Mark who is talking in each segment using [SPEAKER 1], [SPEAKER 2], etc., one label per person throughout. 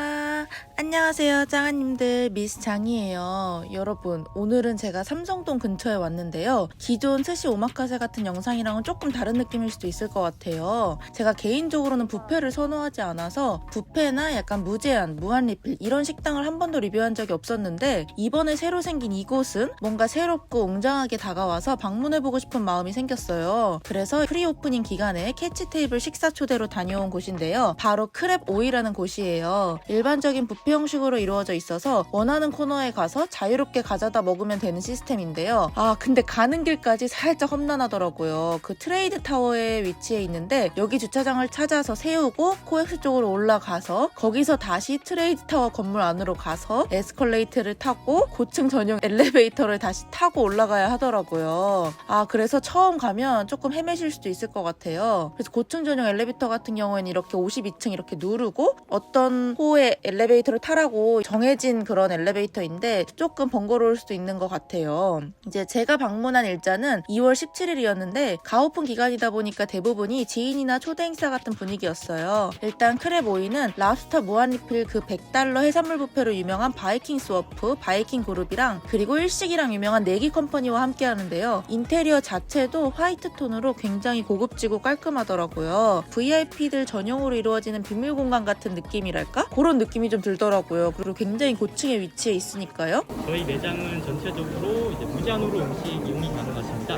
[SPEAKER 1] 짜잔! 안녕하세요, 짱아님들. 미스 장이에요. 여러분, 오늘은 제가 삼성동 근처에 왔는데요. 기존 스시 오마카세 같은 영상이랑은 조금 다른 느낌일 수도 있을 것 같아요. 제가 개인적으로는 뷔페를 선호하지 않아서 뷔페나 약간 무제한, 무한리필 이런 식당을 한 번도 리뷰한 적이 없었는데 이번에 새로 생긴 이곳은 뭔가 새롭고 웅장하게 다가와서 방문해보고 싶은 마음이 생겼어요. 그래서 프리오프닝 기간에 캐치 테이블 식사 초대로 다녀온 곳인데요. 바로 크랩 오이라는 곳이에요. 일반적인 뷔페 형식으로 이루어져 있어서 원하는 코너에 가서 자유롭게 가져다 먹으면 되는 시스템인데요. 근데 가는 길까지 살짝 험난하더라고요. 그 트레이드 타워에 위치해 있는데 여기 주차장을 찾아서 세우고 코엑스 쪽으로 올라가서 거기서 다시 트레이드 타워 건물 안으로 가서 에스컬레이터를 타고 고층 전용 엘리베이터를 다시 타고 올라가야 하더라고요. 그래서 처음 가면 조금 헤매실 수도 있을 것 같아요. 그래서 고층 전용 엘리베이터 같은 경우에는 이렇게 52층 이렇게 누르고 어떤 호의 엘리베이터를 타라고 정해진 그런 엘리베이터인데 조금 번거로울 수도 있는 것 같아요. 이제 제가 방문한 일자는 2월 17일이었는데 가오픈 기간이다 보니까 대부분이 지인이나 초대 행사 같은 분위기였어요. 일단 크랩 오이는 랍스터 무한리필 그 $100 해산물 뷔페로 유명한 바이킹 스워프, 바이킹 그룹이랑 그리고 일식이랑 유명한 내기 컴퍼니와 함께 하는데요. 인테리어 자체도 화이트 톤으로 굉장히 고급지고 깔끔하더라고요. VIP들 전용으로 이루어지는 비밀 공간 같은 느낌이랄까? 그런 느낌이 좀 들더라고요. 그리고 굉장히 고층에 위치해 있으니까요.
[SPEAKER 2] 저희 매장은 전체적으로 이제 무제한으로 음식 이용이 가능하십니다.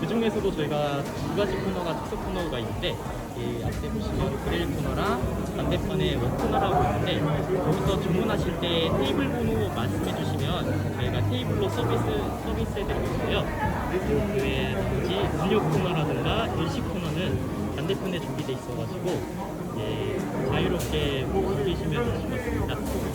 [SPEAKER 2] 그 중에서도 저희가 두 가지 코너가 특색 코너가 있는데 앞에 보시면 그릴 코너랑 반대편에 웍 코너라고 있는데 거기서 주문하실 때 테이블 번호 말씀해 주시면 저희가 테이블로 서비스해 드리고 있고요. 그 외에 단지 음료 코너라든가 일식 코너는 반대편에 준비되어 있어가지고 자유롭게 즐기시면 되실 것 같습니다.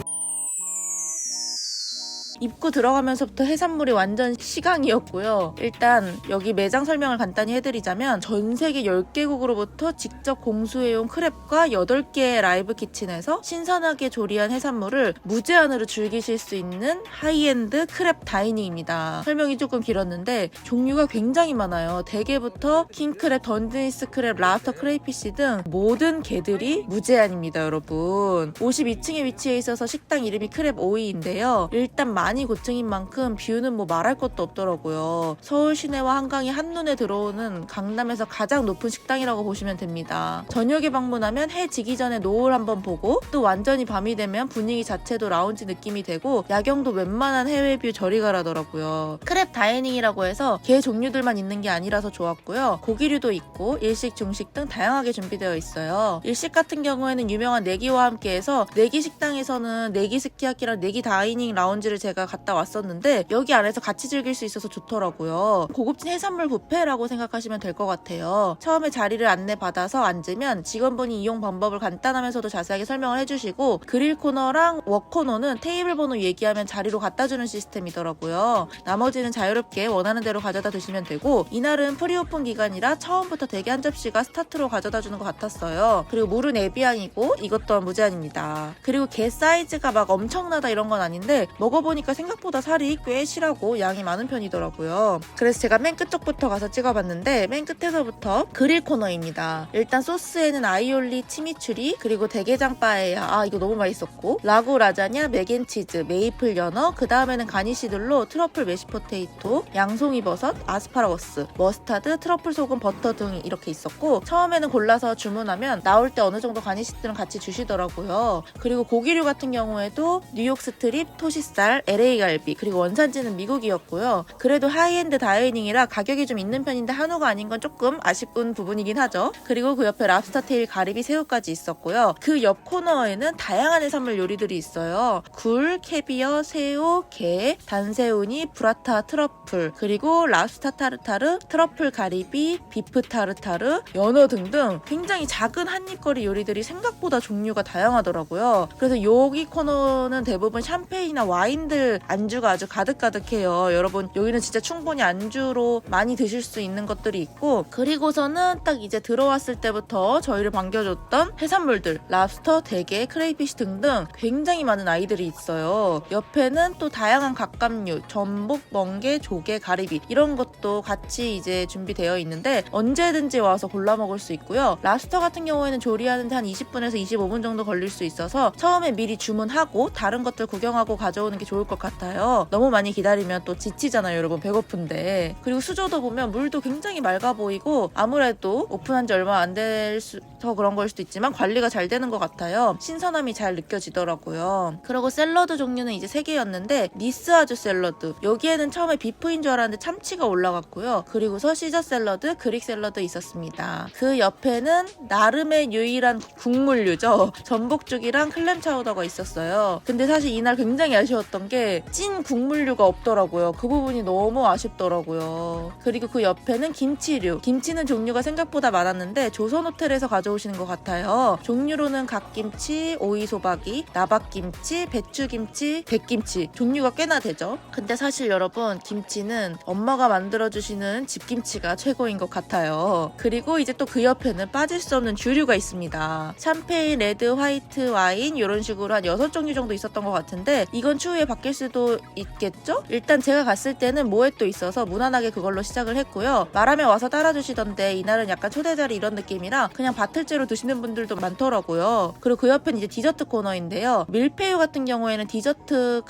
[SPEAKER 1] 입구 들어가면서부터 해산물이 완전 시강이었고요. 일단 여기 매장 설명을 간단히 해드리자면 전 세계 10개국으로부터 직접 공수해온 크랩과 8개의 라이브 키친에서 신선하게 조리한 해산물을 무제한으로 즐기실 수 있는 하이엔드 크랩 다이닝입니다. 설명이 조금 길었는데 종류가 굉장히 많아요. 대게부터 킹크랩, 던지니스 크랩, 랍스터 크레이피시 등 모든 게들이 무제한입니다, 여러분. 52층에 위치해 있어서 식당 이름이 크랩 오이인데요. 일단 많이 고층인 만큼 뷰는 뭐 말할 것도 없더라고요. 서울 시내와 한강이 한눈에 들어오는 강남에서 가장 높은 식당이라고 보시면 됩니다. 저녁에 방문하면 해 지기 전에 노을 한번 보고 또 완전히 밤이 되면 분위기 자체도 라운지 느낌이 되고 야경도 웬만한 해외 뷰 저리 가라더라고요. 크랩 다이닝이라고 해서 게 종류들만 있는 게 아니라서 좋았고요. 고기류도 있고 일식, 중식 등 다양하게 준비되어 있어요. 일식 같은 경우에는 유명한 내기와 함께해서 내기 식당에서는 내기 스키야키랑 내기 다이닝 라운지를 제가 갔다 왔었는데 여기 안에서 같이 즐길 수 있어서 좋더라고요. 고급진 해산물 뷔페라고 생각하시면 될 것 같아요. 처음에 자리를 안내받아서 앉으면 직원분이 이용 방법을 간단하면서도 자세하게 설명을 해주시고 그릴 코너랑 웍 코너는 테이블 번호 얘기하면 자리로 갖다주는 시스템이더라고요. 나머지는 자유롭게 원하는 대로 가져다 드시면 되고 이날은 프리오픈 기간이라 처음부터 대게 한 접시가 스타트로 가져다 주는 것 같았어요. 그리고 물은 에비앙이고 이것 또한 무제한입니다. 그리고 게 사이즈가 막 엄청나다 이런 건 아닌데 먹어보니까 생각보다 살이 꽤 실하고 양이 많은 편이더라고요. 그래서 제가 맨 끝쪽부터 가서 찍어봤는데 맨 끝에서부터 그릴 코너입니다. 일단 소스에는 아이올리, 치미추리, 그리고 대게장 빠에야 이거 너무 맛있었고 라구 라자냐, 맥앤치즈, 메이플 연어, 그 다음에는 가니쉬들로 트러플 메시포테이토, 양송이 버섯, 아스파라거스, 머스타드, 트러플 소금, 버터 등이 이렇게 있었고 처음에는 골라서 주문하면 나올 때 어느 정도 가니쉬들은 같이 주시더라고요. 그리고 고기류 같은 경우에도 뉴욕 스트립, 토시살, LA 갈비, 그리고 원산지는 미국이었고요. 그래도 하이엔드 다이닝이라 가격이 좀 있는 편인데 한우가 아닌 건 조금 아쉽은 부분이긴 하죠. 그리고 그 옆에 랍스터 테일, 가리비, 새우까지 있었고요. 그 옆 코너에는 다양한 해산물 요리들이 있어요. 굴, 캐비어, 새우, 게, 단새우니, 브라타, 트러플, 그리고 랍스터 타르타르, 트러플 가리비, 비프 타르타르, 연어 등등 굉장히 작은 한입거리 요리들이 생각보다 종류가 다양하더라고요. 그래서 여기 코너는 대부분 샴페인이나 와인들 해산물 안주가 아주 가득가득해요. 여러분 여기는 진짜 충분히 안주로 많이 드실 수 있는 것들이 있고, 그리고서는 딱 이제 들어왔을 때부터 저희를 반겨줬던 해산물들, 랍스터, 대게, 크레이피쉬 등등 굉장히 많은 아이들이 있어요. 옆에는 또 다양한 갑각류, 전복, 멍게, 조개, 가리비 이런 것도 같이 이제 준비되어 있는데 언제든지 와서 골라 먹을 수 있고요. 랍스터 같은 경우에는 조리하는데 한 20분에서 25분 정도 걸릴 수 있어서 처음에 미리 주문하고 다른 것들 구경하고 가져오는 게 좋을 것 같아요. 너무 많이 기다리면 또 지치잖아요, 여러분. 배고픈데. 그리고 수조도 보면 물도 굉장히 맑아 보이고, 아무래도 오픈한 지 얼마 안 돼서 그런 걸 수도 있지만 관리가 잘 되는 것 같아요. 신선함이 잘 느껴지더라고요. 그리고 샐러드 종류는 이제 3개였는데 니스아주 샐러드, 여기에는 처음에 비프인 줄 알았는데 참치가 올라갔고요. 그리고서 시저 샐러드, 그릭 샐러드 있었습니다. 그 옆에는 나름의 유일한 국물류죠. 전복죽이랑 클램 차우더가 있었어요. 근데 사실 이날 굉장히 아쉬웠던 게 찐 국물류가 없더라고요. 그 부분이 너무 아쉽더라고요. 그리고 그 옆에는 김치류. 김치는 종류가 생각보다 많았는데 조선호텔에서 가져오시는 것 같아요. 종류로는 갓김치, 오이소박이, 나박김치, 배추김치, 백김치 종류가 꽤나 되죠. 근데 사실 여러분 김치는 엄마가 만들어주시는 집김치가 최고인 것 같아요. 그리고 이제 또 그 옆에는 빠질 수 없는 주류가 있습니다. 샴페인, 레드, 화이트, 와인 이런 식으로 한 6종류 정도 있었던 것 같은데 이건 추후에 바뀔 수도 있겠죠? 일단 제가 갔을 때는 모에또 있어서 무난하게 그걸로 시작을 했고요. 말하면 와서 따라주시던데 이날은 약간 초대자리 이런 느낌이라 그냥 바틀째로 드시는 분들도 많더라고요. 그리고 그 옆에는 이제 디저트 코너인데요. 밀푀유 같은 경우에는 디저트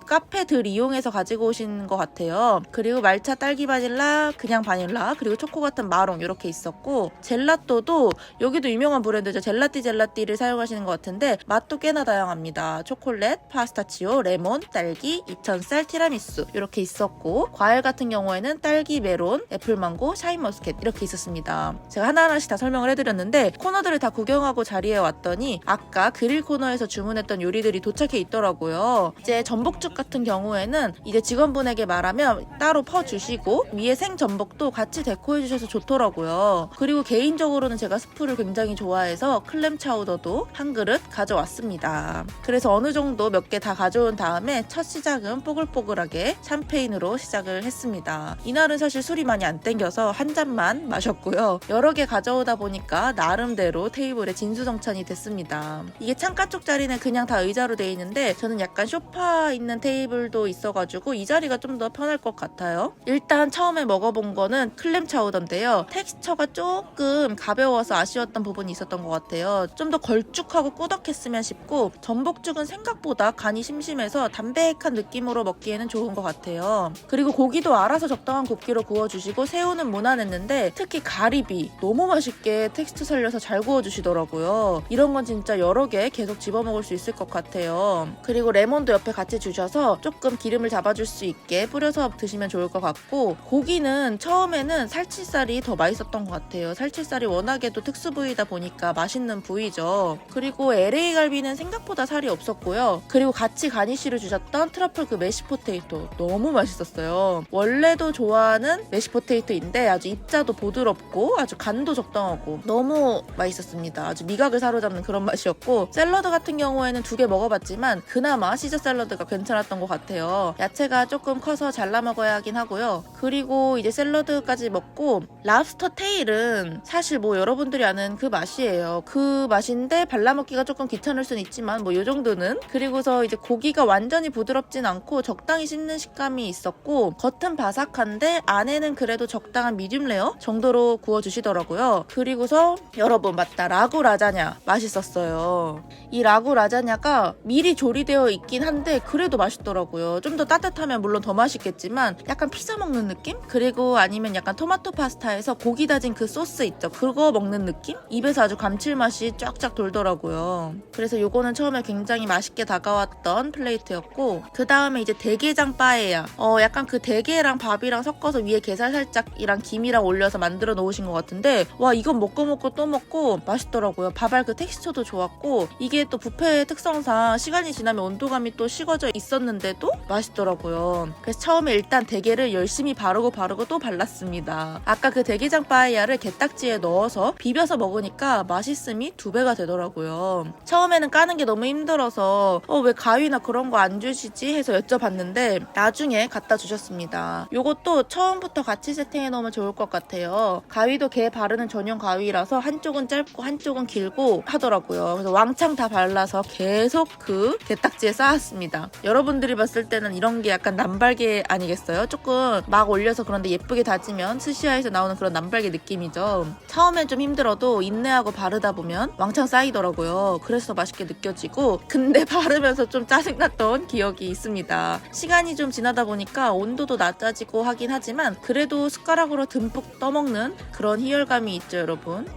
[SPEAKER 1] 카페들 이용해서 가지고 오신 것 같아요. 그리고 말차, 딸기 바닐라, 그냥 바닐라, 그리고 초코 같은 마롱 이렇게 있었고, 젤라또도 여기도 유명한 브랜드죠. 젤라띠를 사용하시는 것 같은데 맛도 꽤나 다양합니다. 초콜릿, 파스타치오, 레몬, 딸기, 2000쌀, 티라미수 이렇게 있었고, 과일 같은 경우에는 딸기, 메론, 애플망고, 샤인머스켓 이렇게 있었습니다. 제가 하나하나씩 다 설명을 해드렸는데 코너들을 다 구경하고 자리에 왔더니 아까 그릴 코너에서 주문했던 요리들이 도착해 있더라고요. 이제 전복죽 같은 경우에는 이제 직원분에게 말하면 따로 퍼주시고 위에 생전복도 같이 데코해 주셔서 좋더라고요. 그리고 개인적으로는 제가 스프를 굉장히 좋아해서 클램 차우더도 한 그릇 가져왔습니다. 그래서 어느 정도 몇 개 다 가져온 다음에 첫 시작은 뽀글뽀글하게 샴페인으로 시작을 했습니다. 이날은 사실 술이 많이 안 땡겨서 한 잔만 마셨고요. 여러 개 가져오다 보니까 나름대로 테이블에 진수성찬이 됐습니다. 이게 창가 쪽 자리는 그냥 다 의자로 돼 있는데 저는 약간 소파 있는 테이블도 있어가지고 이 자리가 좀 더 편할 것 같아요. 일단 처음에 먹어본 거는 클램 차우더인데요. 텍스처가 조금 가벼워서 아쉬웠던 부분이 있었던 것 같아요. 좀 더 걸쭉하고 꾸덕했으면 싶고, 전복죽은 생각보다 간이 심심해서 담백한 느낌으로 먹기에는 좋은 것 같아요. 그리고 고기도 알아서 적당한 굽기로 구워주시고, 새우는 무난했는데 특히 가리비 너무 맛있게 텍스처 살려서 잘 구워주시더라고요. 이런 건 진짜 여러 개 계속 집어먹을 수 있을 것 같아요. 그리고 레몬도 옆에 같이 주셔서 조금 기름을 잡아줄 수 있게 뿌려서 드시면 좋을 것 같고, 고기는 처음에는 살치살이 더 맛있었던 것 같아요. 살치살이 워낙에도 특수 부위다 보니까 맛있는 부위죠. 그리고 LA 갈비는 생각보다 살이 없었고요. 그리고 같이 가니쉬를 주셨던 트러플 그 메시포테이토 너무 맛있었어요. 원래도 좋아하는 메시포테이토인데 아주 입자도 부드럽고 아주 간도 적당하고 너무 맛있었습니다. 아주 미각을 사로잡는 그런 맛이었고, 샐러드 같은 경우에는 2개 먹어봤지만 그나마 시저 샐러드가 괜찮았던 것 같아요. 야채가 조금 커서 잘라 먹어야 하긴 하고요. 그리고 이제 샐러드까지 먹고, 랍스터 테일은 사실 뭐 여러분들이 아는 그 맛이에요. 그 맛인데 발라먹기가 조금 귀찮을 수는 있지만 뭐 요 정도는. 그리고서 이제 고기가 완전히 부드럽진 않고 적당히 씹는 식감이 있었고, 겉은 바삭한데 안에는 그래도 적당한 미디움 레어 정도로 구워주시더라고요. 그리고서 여러분 맞다, 라구 라자냐 맛있었어요. 이 라구 라자냐가 미리 조리되어 있긴 한데 그래도 맛있더라고요. 좀 더 따뜻하면 물론 더 맛있겠지만 약간 피자 먹는 느낌? 그리고 아니면 약간 토마토 파스타에서 고기 다진 그 소스 있죠? 그거 먹는 느낌? 입에서 아주 감칠맛이 쫙쫙 돌더라고요. 그래서 요거는 처음에 굉장히 맛있게 다가왔던 플레이트였고, 그 다음에 이제 대게장 빠에야. 약간 그 대게랑 밥이랑 섞어서 위에 게살 살짝이랑 김이랑 올려서 만들어 놓으신 것 같은데, 와 이건 먹고 또 먹고 맛있더라고요. 밥알 그 텍스처도 좋았고, 이게 또 뷔페의 특성상 시간이 지나면 온도감이 또 식어져 있었는데도 맛있더라고요. 그래서 처음에 일단 대게를 열심히 바르고 또 발랐습니다. 아까 그 대게장 빠에야를 게딱지에 넣어서 비벼서 먹으니까 맛있음이 2배가 되더라고요. 처음에는 까는 게 너무 힘들어서 왜 가위나 그런 거 안 주시지 해서 여쭤봤는데 나중에 갖다 주셨습니다. 요것도 처음부터 같이 세팅해 놓으면 좋을 것 같아요. 가위도 개 바르는 전용 가위라서 한쪽은 짧고 한쪽은 길고 하더라고요. 그래서 왕창 다 발라서 계속 그 게딱지에 쌓았습니다. 여러분들이 봤을 때는 이런 게 약간 남발개 아니겠어요? 조금 막 올려서 그런데 예쁘게 다지면 스시야에서 나오는 그런 남발개 느낌이죠. 처음엔 좀 힘들어도 인내하고 바르다 보면 왕창 쌓이더라고요. 그래서 맛있게 느껴지고, 근데 바르면서 좀 짜증났던 기억이 있습니다. 시간이 좀 지나다 보니까 온도도 낮아지고 하긴 하지만 그래도 숟가락으로 듬뿍 떠먹는 그런 희열감이 있죠, 여러분.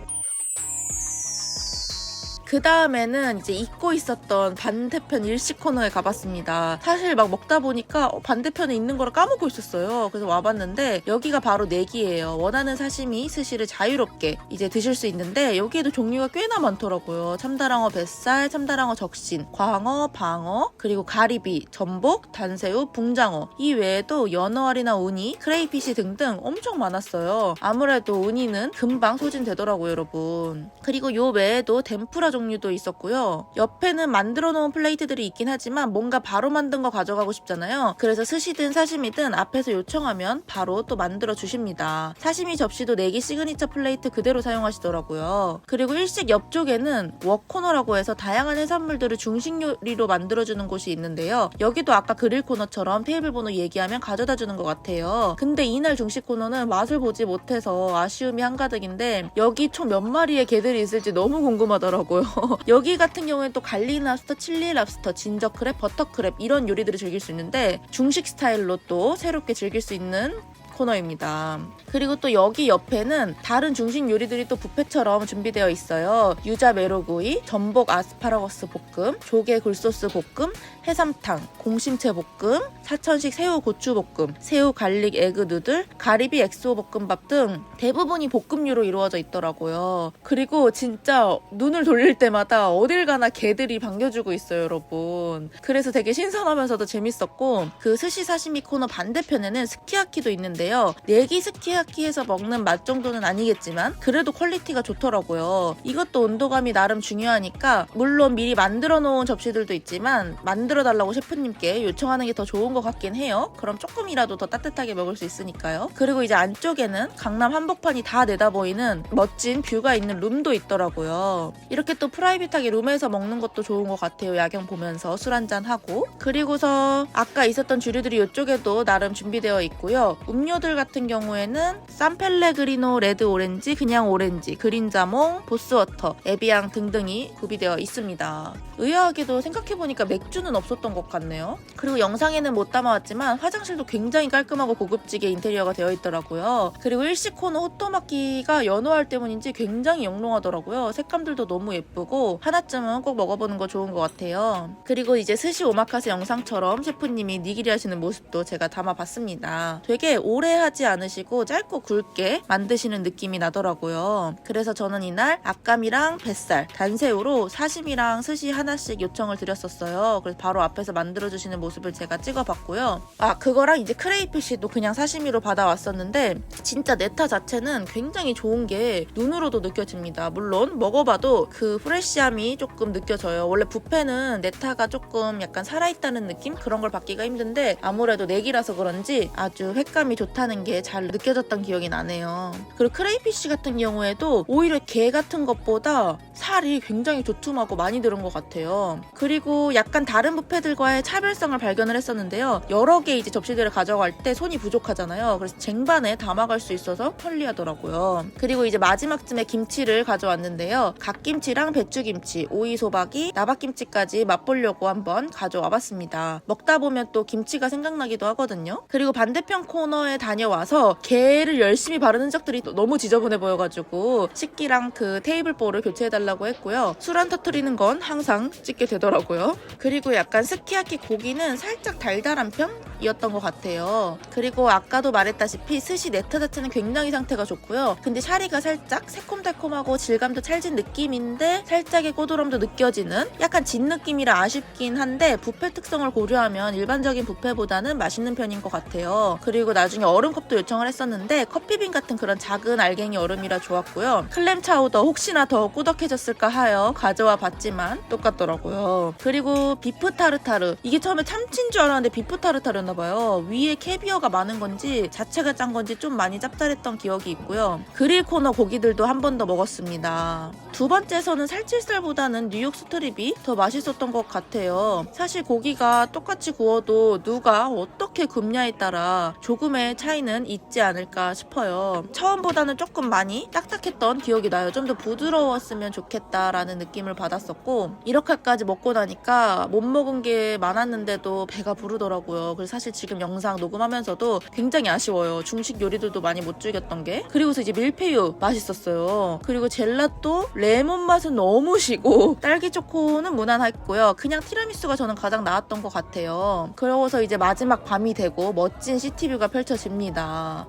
[SPEAKER 1] 그 다음에는 이제 잊고 있었던 반대편 일식 코너에 가봤습니다. 사실 막 먹다 보니까 반대편에 있는 거를 까먹고 있었어요. 그래서 와봤는데 여기가 바로 내기예요. 원하는 사시미, 스시를 자유롭게 이제 드실 수 있는데 여기에도 종류가 꽤나 많더라고요. 참다랑어 뱃살, 참다랑어 적신, 광어, 방어, 그리고 가리비, 전복, 단새우, 붕장어, 이 외에도 연어알이나 우니, 크레이피시 등등 엄청 많았어요. 아무래도 우니는 금방 소진되더라고요, 여러분. 그리고 요 외에도 덴푸라 종류도 있었고요. 옆에는 만들어 놓은 플레이트들이 있긴 하지만 뭔가 바로 만든 거 가져가고 싶잖아요. 그래서 스시든 사시미든 앞에서 요청하면 바로 또 만들어 주십니다. 사시미 접시도 내기 시그니처 플레이트 그대로 사용하시더라고요. 그리고 일식 옆쪽에는 웍코너라고 해서 다양한 해산물들을 중식 요리로 만들어주는 곳이 있는데요. 여기도 아까 그릴 코너처럼 테이블 번호 얘기하면 가져다 주는 것 같아요. 근데 이날 중식 코너는 맛을 보지 못해서 아쉬움이 한가득인데 여기 총 몇 마리의 개들이 있을지 너무 궁금하더라고요. 여기 같은 경우에는 또 갈릭 랍스터, 칠리 랍스터, 진저 크랩, 버터 크랩 이런 요리들을 즐길 수 있는데 중식 스타일로 또 새롭게 즐길 수 있는 코너입니다. 그리고 또 여기 옆에는 다른 중식 요리들이 또 뷔페처럼 준비되어 있어요. 유자 메로구이, 전복 아스파라거스 볶음, 조개 굴소스 볶음, 해삼탕, 공심채 볶음, 사천식 새우 고추 볶음, 새우 갈릭 에그 누들, 가리비 엑소 볶음밥 등 대부분이 볶음류로 이루어져 있더라고요. 그리고 진짜 눈을 돌릴 때마다 어딜 가나 개들이 반겨주고 있어요, 여러분. 그래서 되게 신선하면서도 재밌었고, 그 스시 사시미 코너 반대편에는 스키야키도 있는데요. 내기 스키야키에서 먹는 맛 정도는 아니겠지만 그래도 퀄리티가 좋더라고요. 이것도 온도감이 나름 중요하니까 물론 미리 만들어 놓은 접시들도 있지만 만들어 달라고 셰프님께 요청하는 게 더 좋은 것 같긴 해요. 그럼 조금이라도 더 따뜻하게 먹을 수 있으니까요. 그리고 이제 안쪽에는 강남 한복판이 다 내다보이는 멋진 뷰가 있는 룸도 있더라고요. 이렇게 또 프라이빗하게 룸에서 먹는 것도 좋은 것 같아요. 야경 보면서 술 한잔 하고. 그리고서 아까 있었던 주류들이 이쪽에도 나름 준비되어 있고요. 음료들 같은 경우에는 산펠레그리노, 레드 오렌지, 그냥 오렌지, 그린자몽, 보스워터, 에비앙 등등이 구비되어 있습니다. 의아하게도 생각해보니까 맥주는 없었던 것 같네요. 그리고 영상에는 못 담아왔지만 화장실도 굉장히 깔끔하고 고급지게 인테리어가 되어 있더라고요. 그리고 일식 코너 호토마키가 연어알 때문인지 굉장히 영롱하더라고요. 색감들도 너무 예쁘고 하나쯤은 꼭 먹어보는 거 좋은 것 같아요. 그리고 이제 스시 오마카세 영상처럼 셰프님이 니기리 하시는 모습도 제가 담아봤습니다. 되게 오래 하지 않으시고 짧고 굵게 만드시는 느낌이 나더라고요. 그래서 저는 이날 악감이랑 뱃살, 단새우로 사심이랑 스시 하나씩 요청을 드렸었어요. 그래서 바로 앞에서 만들어주시는 모습을 제가 찍어봤고요. 그거랑 이제 크레이피시도 그냥 사시미로 받아왔었는데 진짜 네타 자체는 굉장히 좋은 게 눈으로도 느껴집니다. 물론 먹어봐도 그 프레쉬함이 조금 느껴져요. 원래 뷔페는 네타가 조금 약간 살아있다는 느낌? 그런 걸 받기가 힘든데 아무래도 내기라서 그런지 아주 횟감이 좋다는 게 잘 느껴졌던 기억이 나네요. 그리고 크레이피쉬 같은 경우에도 오히려 게 같은 것보다 살이 굉장히 두툼하고 많이 들은 것 같아요. 그리고 약간 다른 뷔페들과의 차별성을 발견을 했었는데요. 여러 개 이제 접시들을 가져갈 때 손이 부족하잖아요. 그래서 쟁반에 담아갈 수 있어서 편리하더라고요. 그리고 이제 마지막쯤에 김치를 가져왔는데요. 갓김치랑 배추김치, 오이소박이, 나박김치까지 맛보려고 한번 가져와봤습니다. 먹다 보면 또 김치가 생각나기도 하거든요. 그리고 반대편 코너에 다녀와서 게를 열심히 바르는 흔적들이 너무 지저분해 보여가지고 식기랑 그 테이블볼을 교체해달라고 했고요. 술 안 터뜨리는 건 항상 찍게 되더라고요. 그리고 약간 스키야키 고기는 살짝 달달한 편이었던 것 같아요. 그리고 아까도 말했다시피 스시 네타 자체는 굉장히 상태가 좋고요. 근데 샤리가 살짝 새콤달콤하고 질감도 찰진 느낌인데 살짝의 꼬드럼도 느껴지는 약간 진 느낌이라 아쉽긴 한데 뷔페 특성을 고려하면 일반적인 뷔페보다는 맛있는 편인 것 같아요. 그리고 나중에 얼음컵도 요청을 했었는데 커피빈 같은 그런 작은 알갱이 얼음이라 좋았고요. 클램 차우더 혹시나 더 꾸덕해졌을까 하여 가져와 봤지만 똑같더라고요. 그리고 비프 타르타르, 이게 처음에 참치인 줄 알았는데 비프 타르타르였나봐요. 위에 캐비어가 많은 건지 자체가 짠 건지 좀 많이 짭짤했던 기억이 있고요. 그릴 코너 고기들도 한 번 더 먹었습니다. 두 번째에서는 살치살보다는 뉴욕 스트립이 더 맛있었던 것 같아요. 사실 고기가 똑같이 구워도 누가 어떻게 굽냐에 따라 조금의 차이는 있지 않을까 싶어요. 처음보다는 조금 많이 딱딱했던 기억이 나요. 좀 더 부드러웠으면 좋겠다라는 느낌을 받았었고, 이렇게까지 먹고 나니까 못 먹은 게 많았는데도 배가 부르더라고요. 그래서 사실 지금 영상 녹음하면서도 굉장히 아쉬워요. 중식 요리들도 많이 못 즐겼던 게. 그리고서 이제 밀푀유 맛있었어요. 그리고 젤라또 레몬 맛은 너무 시고 딸기 초코는 무난했고요. 그냥 티라미수가 저는 가장 나았던 것 같아요. 그러고서 이제 마지막 밤이 되고 멋진 시티뷰가 펼쳐집니다.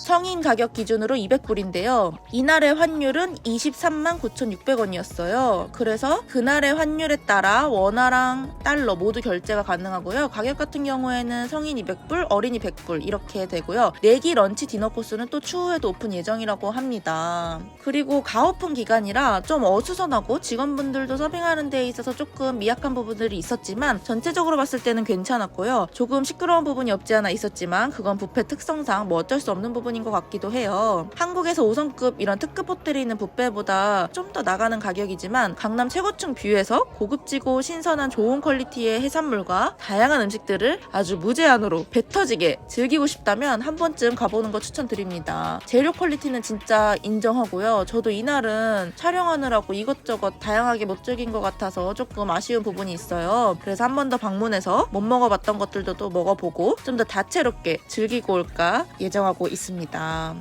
[SPEAKER 1] 성인 가격 기준으로 200불인데요. 이날의 환율은 23만 9,600원이었어요. 그래서 그날의 환율에 따라 원화랑 달러 모두 결제가 가능하고요. 가격 같은 경우에는 성인 200불, 어린이 100불 이렇게 되고요. 내기 런치 디너 코스는 또 추후에도 오픈 예정이라고 합니다. 그리고 가오픈 기간이라 좀 어수선하고 직원분들도 서빙하는 데 있어서 조금 미약한 부분들이 있었지만 전체적으로 봤을 때는 괜찮았고요. 조금 시끄러운 부분이 없지 않아 있었지만 그건 뷔페 특성상 뭐 어쩔 수 없는 부분인 것 같기도 해요. 한국에서 5성급 이런 특급 호텔이 있는 뷔페보다 좀 더 나가는 가격이지만 강남 최고층 뷰에서 고급지고 신선한 좋은 퀄리티의 해산물과 다양한 음식들을 아주 무제한으로 배 터지게 즐기고 싶다면 한 번쯤 가보는 거 추천드립니다. 재료 퀄리티는 진짜 인정하고요. 저도 이날은 촬영하느라고 이것저것 다양하게 못 즐긴 것 같아서 조금 아쉬운 부분이 있어요. 그래서 한 번 더 방문해서 못 먹어봤던 것들도 또 먹어보고 좀 더 다채롭게 즐기고 올까 예정하고 있습니다.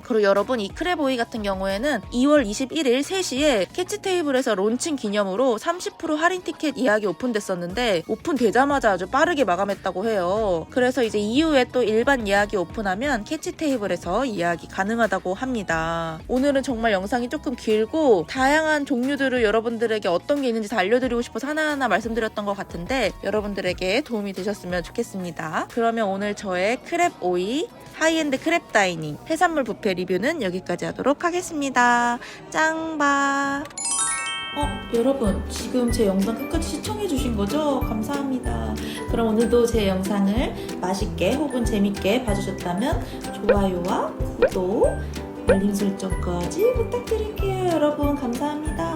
[SPEAKER 1] 그리고 여러분, 이 크랩오이 같은 경우에는 2월 21일 3시에 캐치 테이블에서 론칭 기념으로 30% 할인 티켓 예약이 오픈됐었는데 오픈되자마자 아주 빠르게 마감했다고 해요. 그래서 이제 이후에 또 일반 예약이 오픈하면 캐치 테이블에서 예약이 가능하다고 합니다. 오늘은 정말 영상이 조금 길고 다양한 종류들을 여러분들에게 어떤 게 있는지 다 알려드리고 싶어서 하나하나 말씀드렸던 것 같은데 여러분들에게 도움이 되셨으면 좋겠습니다. 그러면 오늘 저의 크랩오이 하이엔드 크랩 다이닝 해산물 뷔페 리뷰는 여기까지 하도록 하겠습니다. 짱바! 여러분, 지금 제 영상 끝까지 시청해주신 거죠? 감사합니다. 그럼 오늘도 제 영상을 맛있게 혹은 재밌게 봐주셨다면 좋아요와 구독, 알림 설정까지 부탁드릴게요. 여러분, 감사합니다.